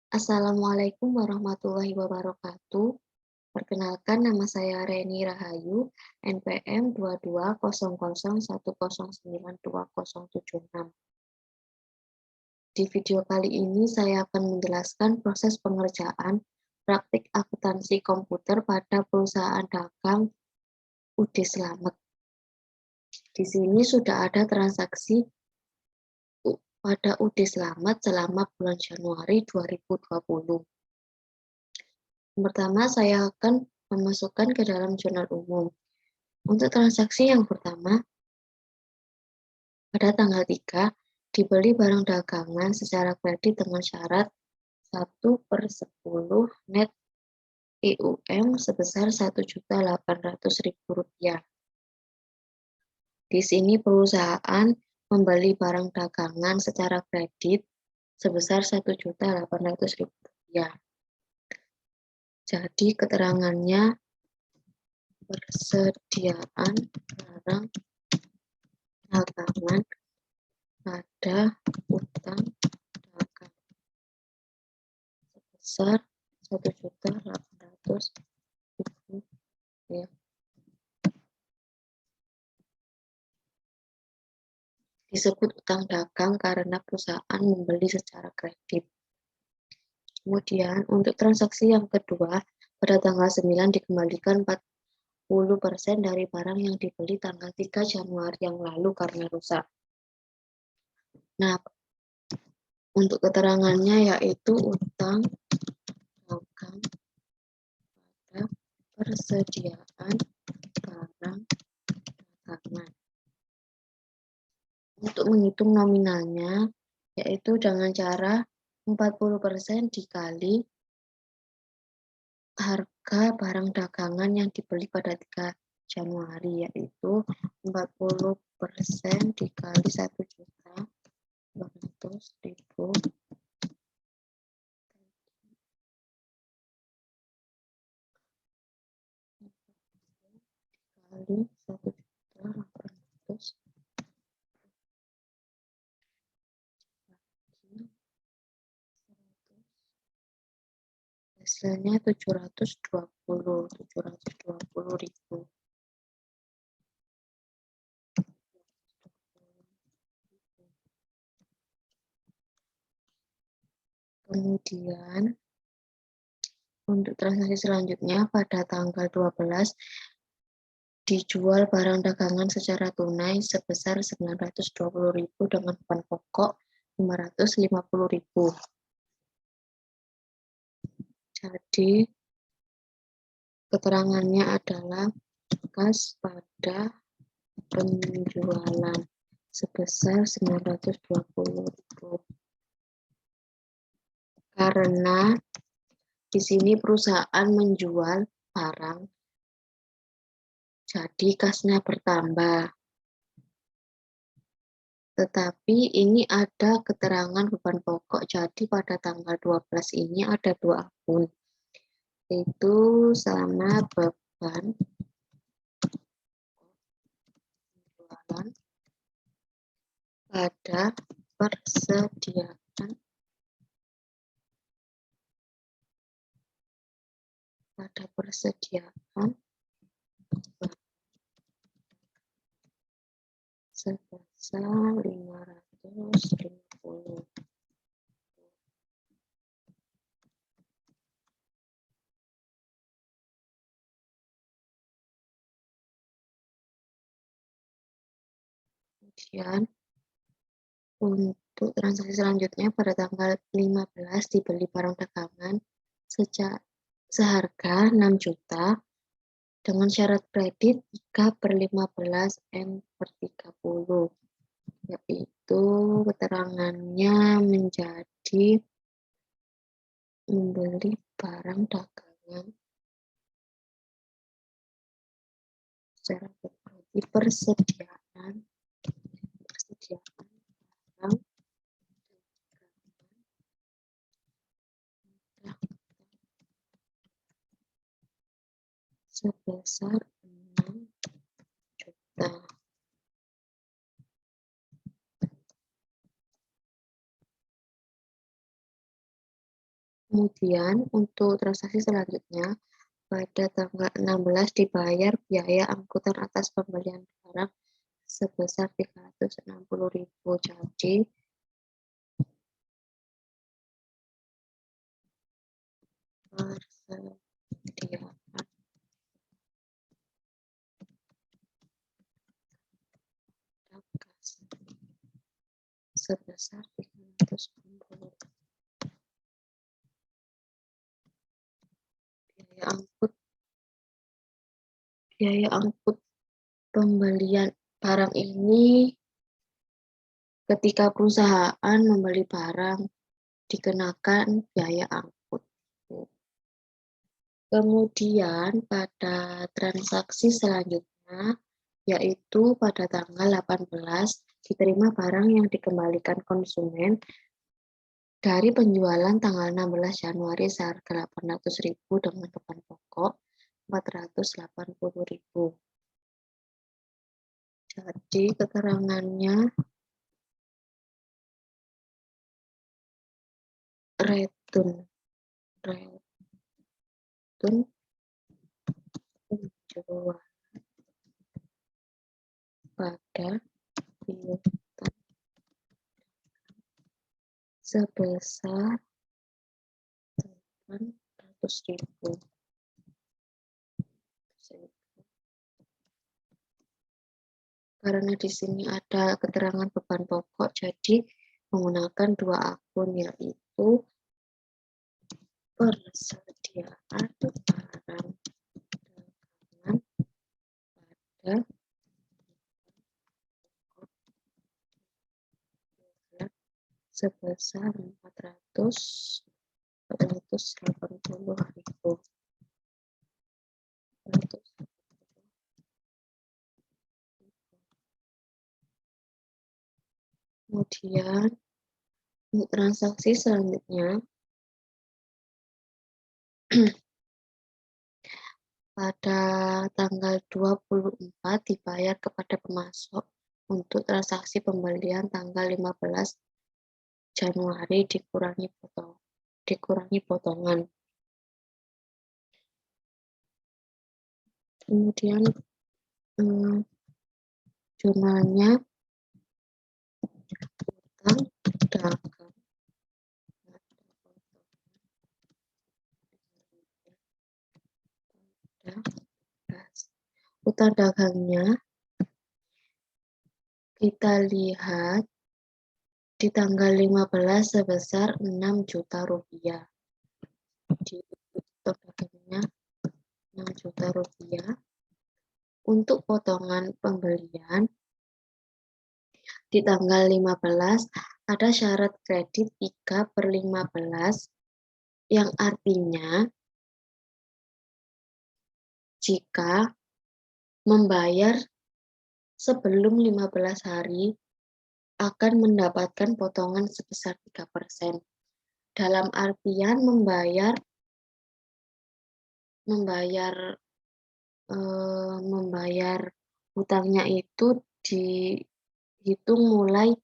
Assalamualaikum warahmatullahi wabarakatuh. Perkenalkan nama saya Reni Rahayu, NPM 220010920076. Di video kali ini saya akan menjelaskan proses pengerjaan praktik akuntansi komputer pada perusahaan dagang UD Slamet. Di sini sudah ada transaksi pada UD Slamet selama bulan Januari 2020. Pertama, saya akan memasukkan ke dalam jurnal umum. Untuk transaksi yang pertama, pada tanggal 3, dibeli barang dagangan secara kredit dengan syarat 1/10 net IUM sebesar Rp1.800.000. Di sini perusahaan membeli barang dagangan secara kredit sebesar Rp1.800.000. Jadi keterangannya persediaan barang dagangan pada utang dagang sebesar Rp1.800.000. Disebut utang dagang karena perusahaan membeli secara kredit. Kemudian untuk transaksi yang kedua, pada tanggal 9 dikembalikan 40% dari barang yang dibeli tanggal 3 Januari yang lalu karena rusak. Nah, untuk keterangannya yaitu utang dagang pada persediaan barang dagangan. Untuk menghitung nominalnya, yaitu dengan cara 40% dikali harga barang dagangan yang dibeli pada 3 Januari, yaitu 40% dikali 1.800.000 dikali 1.800.000 hasilnya 720.000. Kemudian untuk transaksi selanjutnya pada tanggal 12 dijual barang dagangan secara tunai sebesar 920.000 dengan beban pokok 550.000. Jadi keterangannya adalah kas pada penjualan sebesar 920.000. Karena di sini perusahaan menjual barang, jadi kasnya bertambah. Tetapi ini ada keterangan beban pokok, jadi pada tanggal 12 ini ada 2 akun, yaitu sama beban penjualan pada persediaan sebesar 550. Kemudian untuk transaksi selanjutnya pada tanggal 15 dibeli barang dagangan seharga 6 juta dengan syarat kredit 3/15 M/30, yaitu keterangannya menjadi membeli barang dagangan secara berkredit persediaan barang sebesar 6 juta. Kemudian untuk transaksi selanjutnya, pada tanggal 16 dibayar biaya angkutan atas pembelian barang sebesar 360.000. Jadi persediaan gas sebesar 360. Biaya angkut pembelian barang ini ketika perusahaan membeli barang dikenakan biaya angkut. Kemudian pada transaksi selanjutnya, yaitu pada tanggal 18 diterima barang yang dikembalikan konsumen dari penjualan tanggal 16 Januari seharga 800.000 dengan beban pokok 480.000. Jadi keterangannya retun penjualan pada piutang sebesar 800.000. Karena di sini ada keterangan beban pokok, jadi menggunakan dua akun, yaitu persediaan barang dagangan pada sebesar 480.000. Kemudian untuk transaksi selanjutnya pada tanggal 24 dibayar kepada pemasok untuk transaksi pembelian tanggal 15 Januari dikurangi potongan. Kemudian jurnalnya utang dagang. Utang dagangnya kita lihat di tanggal 15 sebesar 6 juta rupiah. Di utang dagangnya 6 juta rupiah. Untuk potongan pembelian di tanggal 15 ada syarat kredit 3/15 yang artinya jika membayar sebelum 15 hari akan mendapatkan potongan sebesar 3%. Dalam artian membayar hutangnya itu dihitung mulai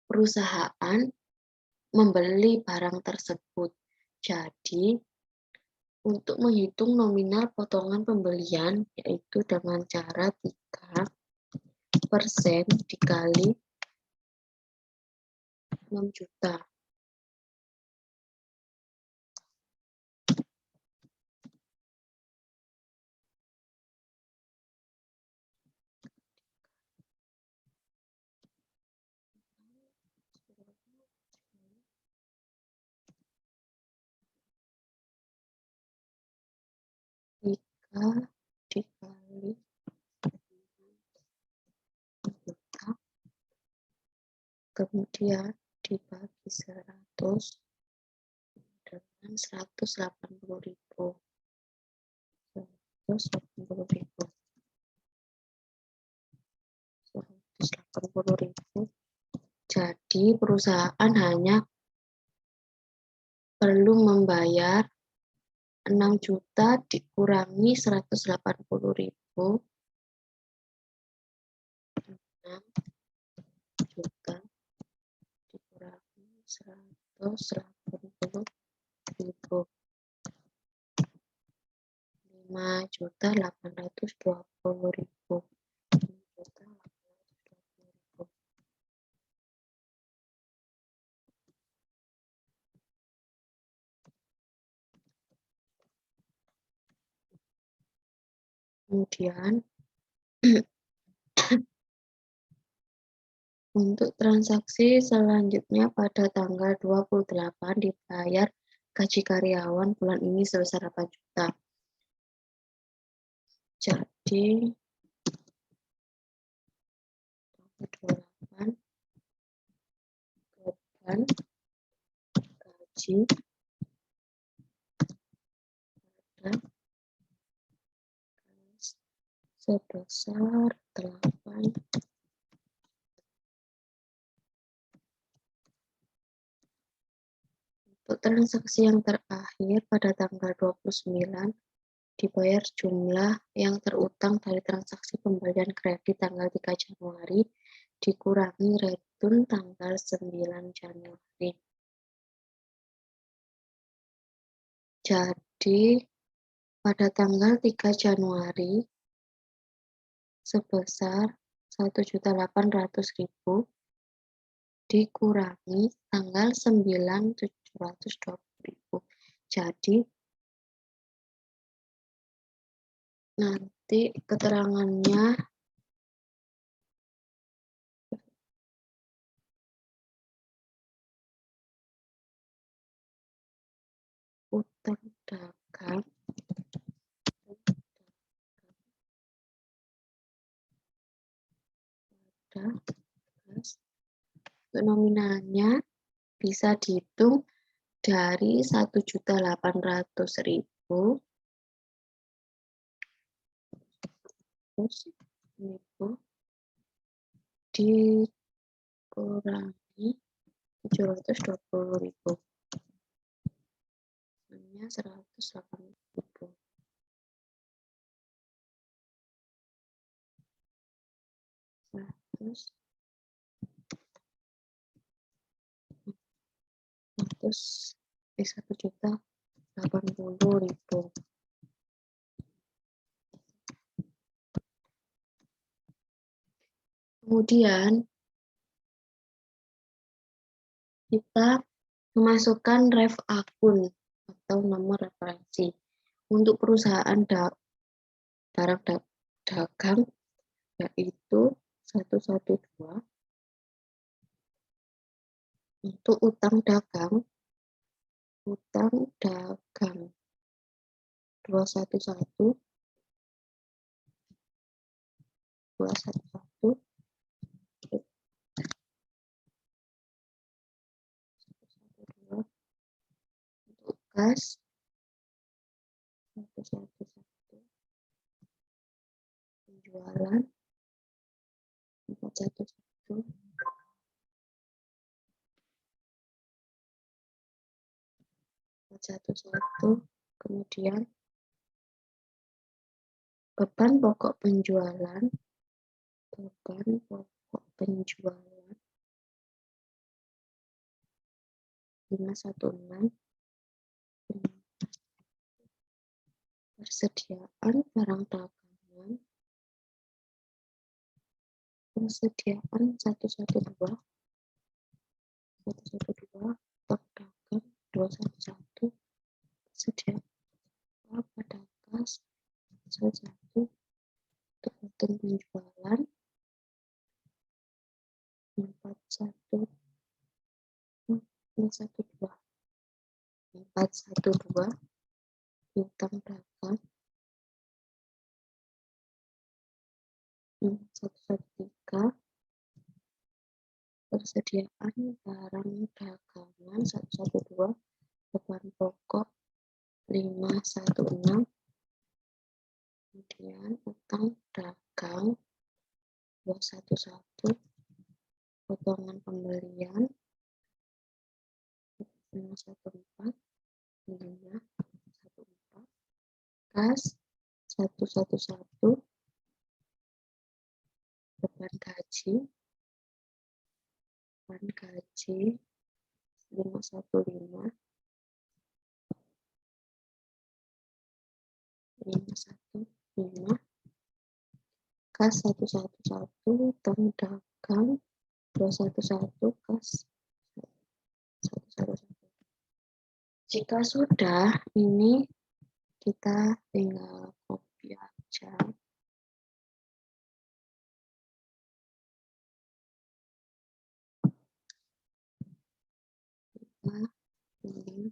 perusahaan membeli barang tersebut. Jadi untuk menghitung nominal potongan pembelian yaitu dengan cara 3% dikali 6 juta. Dikali 6 juta, kemudian dibagi 100 dengan 180.000. 180.000. Jadi perusahaan hanya perlu membayar 6 juta dikurangi 180.000. 6 juta dikurangi 180.000 6.820.000. Kemudian untuk transaksi selanjutnya pada tanggal 28 dibayar gaji karyawan bulan ini sebesar 8 juta. Jadi 28 beban gaji pada sebesar 8. Untuk transaksi yang terakhir pada tanggal 29 dibayar jumlah yang terutang dari transaksi pembelian kredit tanggal 3 Januari dikurangi retun tanggal 9 Januari. Jadi pada tanggal 3 Januari sebesar 1.800.000 dikurangi tanggal 9.720.000. Jadi nanti keterangannya utang dagang pada untuk nominalnya bisa dihitung dari 1.800.000 dikurangi 720.000, hanya 180.000. Terus 1.080.000. Kemudian kita memasukkan ref akun atau nomor referensi untuk perusahaan barang dagang, yaitu 112. Untuk utang dagang 211 untuk kas 111 penjualan 411 kemudian beban pokok penjualan 516. Persediaan barang dagangan persediaan 112 stok dagang 211 persediaan pada kas 1 untuk hitung penjualan 412 utang dagang 113 persediaan barang dagangan 112 beban pokok 516 kemudian utang dagang 211 potongan pembelian 514 kas 111 beban gaji 515 515, kas 111, tong dagang 211, kas 111. Jika sudah, ini kita tinggal copy aja. Nah, ini.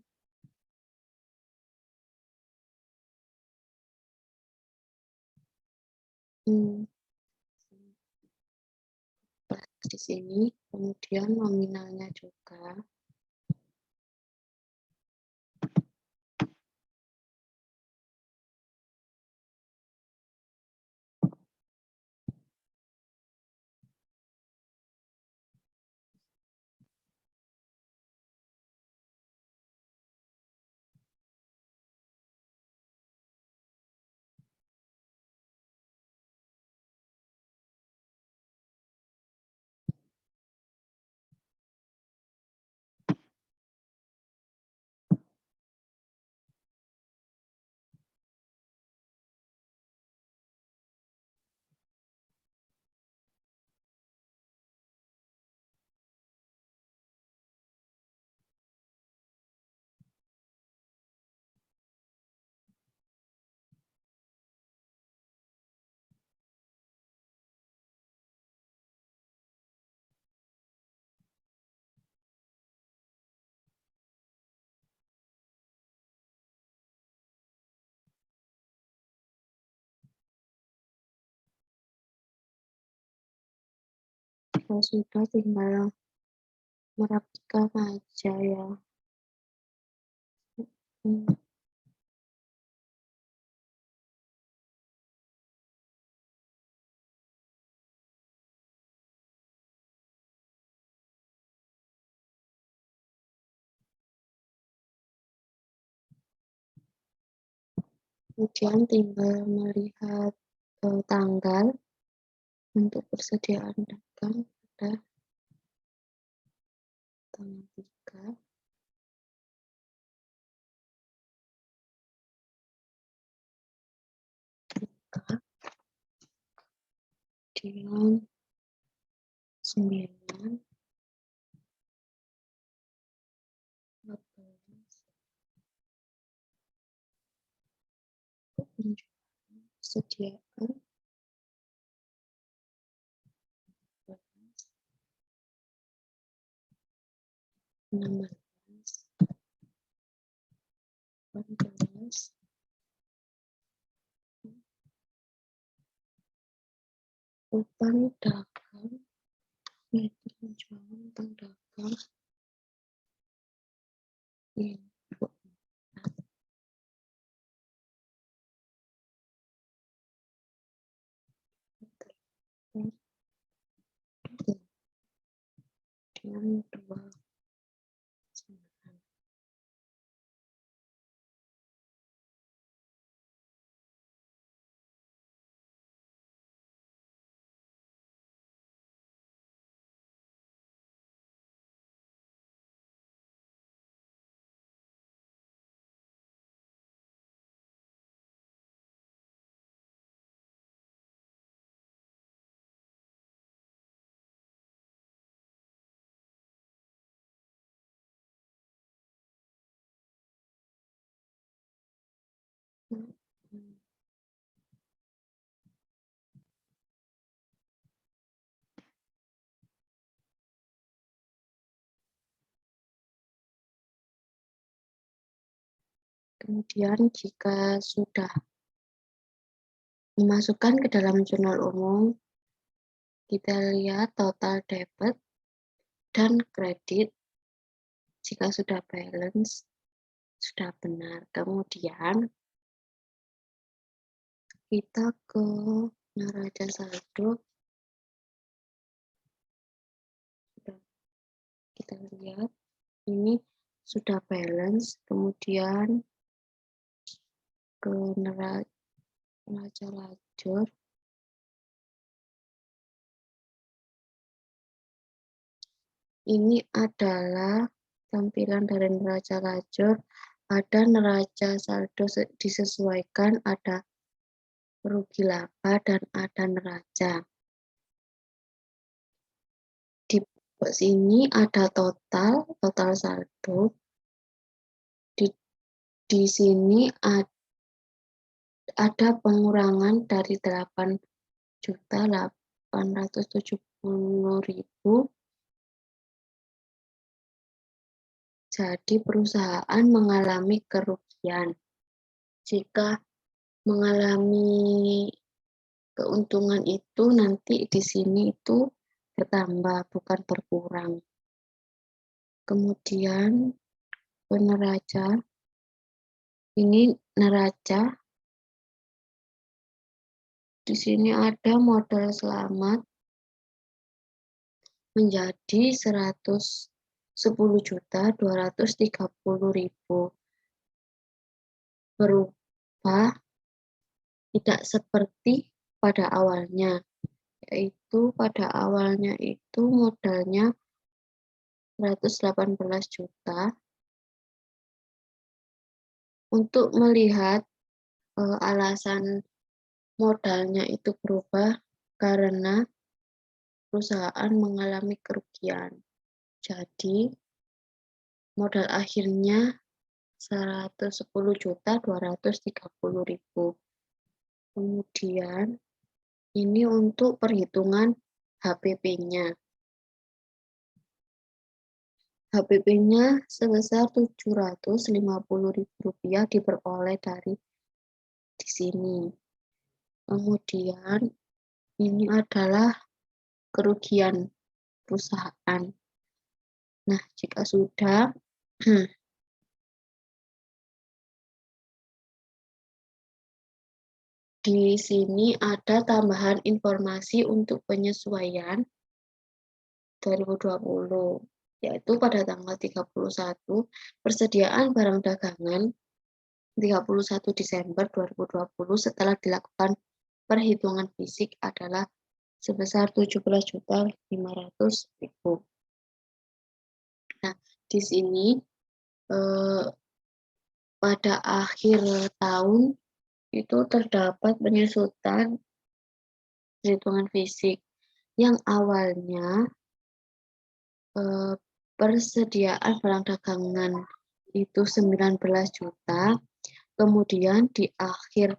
Di sini, kemudian nominalnya juga. Kalau sudah, tinggal merapikan aja ya. Kemudian tinggal melihat tanggal untuk persediaan dagang pada tanggal 3, kemudian 9, 14, persediaan 14, 16, 18, utang dagang, yaitu penjualan utang dagang ini. Dengan 2. Kemudian jika sudah dimasukkan ke dalam jurnal umum, kita lihat total debit dan kredit. Jika sudah balance, sudah benar. Kemudian kita ke neraca saldo. Kita lihat ini sudah balance, kemudian ke neraca lajur. Ini adalah tampilan dari neraca lajur. Ada neraca saldo disesuaikan, ada rugi laba, dan ada neraca. Di sini ada total saldo. Di sini ada pengurangan dari 8.870.000. Jadi perusahaan mengalami kerugian. Jika mengalami keuntungan itu nanti di sini itu bertambah, bukan berkurang. Kemudian neraca, ini neraca. Di sini ada modal selamat menjadi 110.230.000, berubah tidak seperti pada awalnya, yaitu pada awalnya itu modalnya 118 juta. Untuk melihat alasan modalnya itu berubah karena perusahaan mengalami kerugian. Jadi modal akhirnya 110.230.000. Kemudian ini untuk perhitungan HPP-nya. HPP-nya sebesar Rp750.000 diperoleh dari di sini. Kemudian ini adalah kerugian perusahaan. Nah, jika sudah di sini ada tambahan informasi untuk penyesuaian 2020, yaitu pada tanggal 31 persediaan barang dagangan 31 Desember 2020 setelah dilakukan perhitungan fisik adalah sebesar 17.500.000. Nah, di sini pada akhir tahun itu terdapat penyusutan perhitungan fisik yang awalnya persediaan barang dagangan itu 19 juta, kemudian di akhir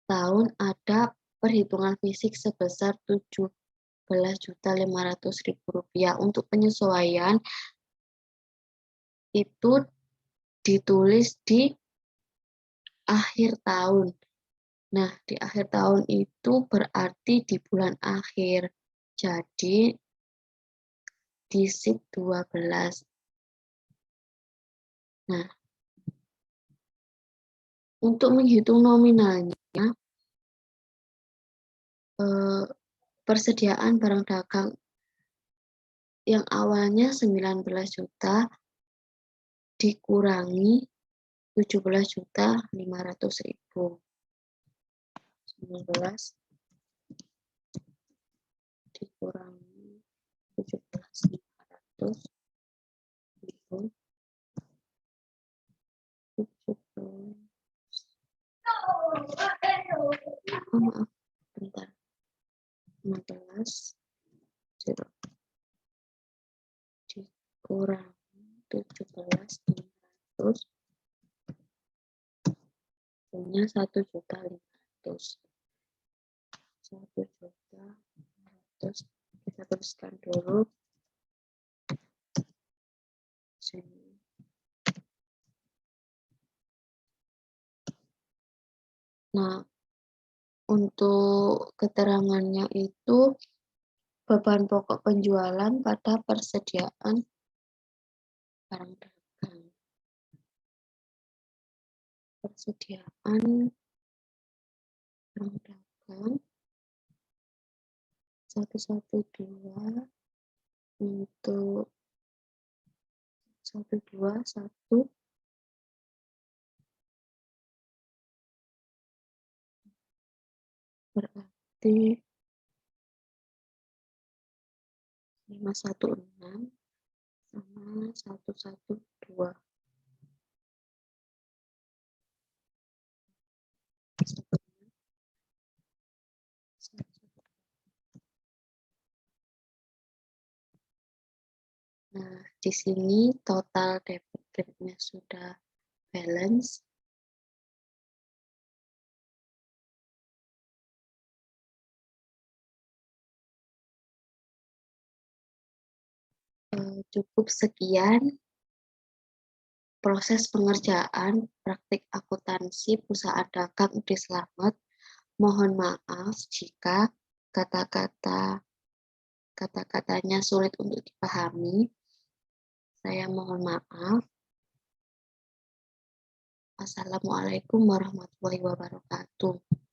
tahun ada perhitungan fisik sebesar 17.500.000 rupiah. Untuk penyesuaian itu ditulis di akhir tahun. Nah, di akhir tahun itu berarti di bulan akhir. Jadi di SIP 12. Nah, untuk menghitung nominalnya, persediaan barang dagang yang awalnya 19 juta dikurangi 17.500.000. 19 dikurangi 17.500 itu 17. Maaf, bentar. 15 dikurangi 17.500 punya 1.500.000. 1.500.000 kita tuliskan dulu sini. Nah, untuk keterangannya itu beban pokok penjualan pada persediaan barang dagang. Persediaan barang dagang 112 untuk 121 berarti 516 sama 112. Nah, di sini total debit rate-nya sudah balance. Cukup sekian proses pengerjaan praktik akuntansi perusahaan dagang Udi Slamet. Mohon maaf jika kata-katanya sulit untuk dipahami. Saya mohon maaf. Assalamualaikum warahmatullahi wabarakatuh.